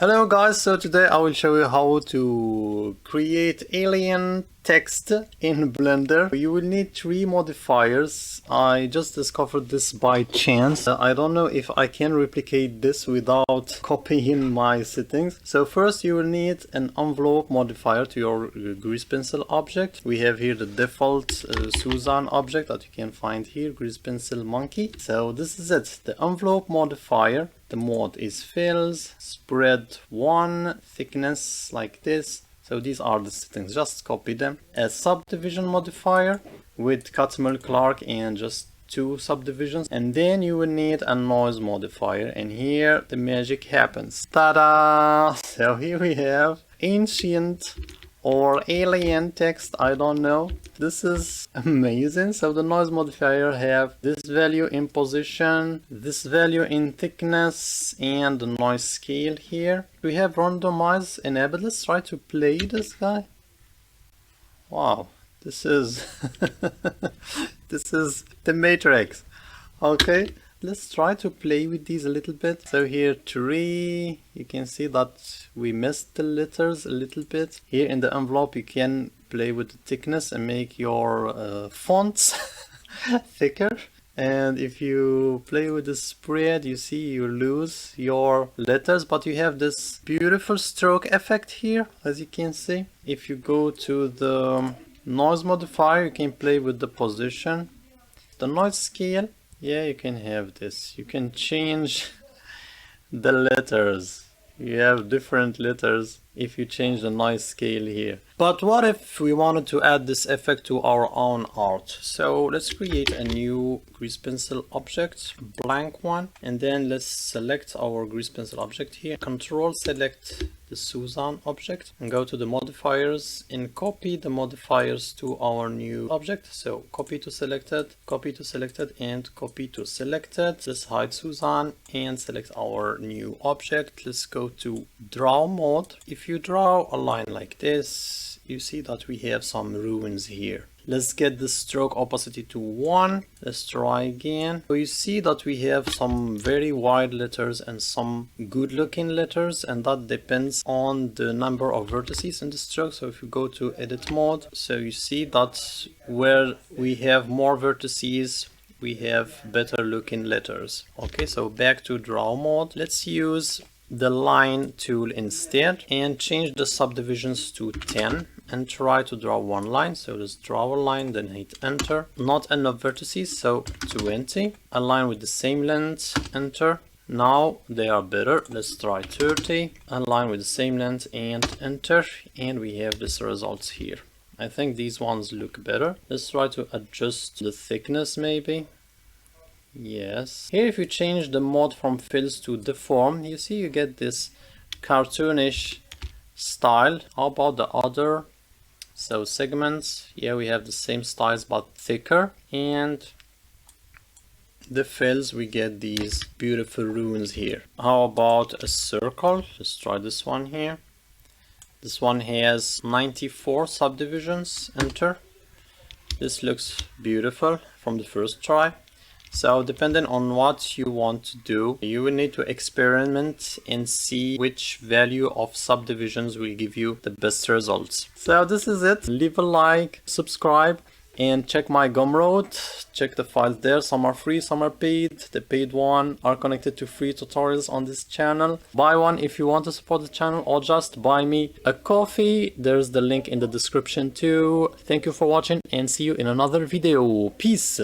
Hello guys, so today I will show you how to create alien text in Blender. You will need 3 modifiers. I just discovered this by chance. I don't know if I can replicate this without copying my settings. So first you will need an envelope modifier to your grease pencil object. We have here the default Susan object that you can find here, grease pencil monkey. So this is it, the envelope modifier. The mode is fills, spread 1, thickness like this. So these are the settings, just copy them. A subdivision modifier with Catmull Clark and just 2 subdivisions. And then you will need a noise modifier, and here the magic happens. Ta-da! So here we have ancient or alien text, I don't know. This is amazing. So the noise modifier have this value in position, this value in thickness, and the noise scale here. We have randomize enabled. Let's try to play this guy. Wow, this is this is the Matrix. Okay, let's try to play with these a little bit. So here 3, you can see that we missed the letters a little bit. Here in the envelope you can play with the thickness and make your fonts thicker. And if you play with the spread, you see you lose your letters, but you have this beautiful stroke effect here, as you can see. If you go to the noise modifier, you can play with the position, the noise scale. Yeah, you can have this. You can change the letters. You have different letters if you change the noise scale here. But what if we wanted to add this effect to our own art? So let's create a new grease pencil object, blank one, and then let's select our grease pencil object here. Control select the Susan object and go to the modifiers and copy the modifiers to our new object. So copy to selected, copy to selected, and copy to selected. Let's hide Susan and select our new object. Let's go to draw mode. If you draw a line like this, you see that we have some ruins here. Let's get the stroke opacity to 1. Let's try again. So you see that we have some very wide letters and some good looking letters, and that depends on the number of vertices in the stroke. So if you go to edit mode, so you see that where we have more vertices, we have better looking letters. Okay, so back to draw mode. Let's use the line tool instead and change the subdivisions to 10 and try to draw one line. So let's draw a line, then hit enter. Not enough vertices, so 20. A line with the same length, enter. Now they are better. Let's try 30. A line with the same length and enter, and we have this results here. I think these ones look better. Let's try to adjust the thickness maybe. Yes. Here if you change the mode from fills to deform, you see you get this cartoonish style. How about the other? So segments, yeah, we have the same styles but thicker, and the fills we get these beautiful runes here. How about a circle? Let's try this one here. This one has 94 subdivisions, enter. This looks beautiful from the first try. So depending on what you want to do, you will need to experiment and see which value of subdivisions will give you the best results. So this is it. Leave a like, subscribe, and check my Gumroad. Check the files there. Some are free, some are paid. The paid one are connected to free tutorials on this channel. Buy one if you want to support the channel, or just buy me a coffee. There's the link in the description too. Thank you for watching and see you in another video. Peace.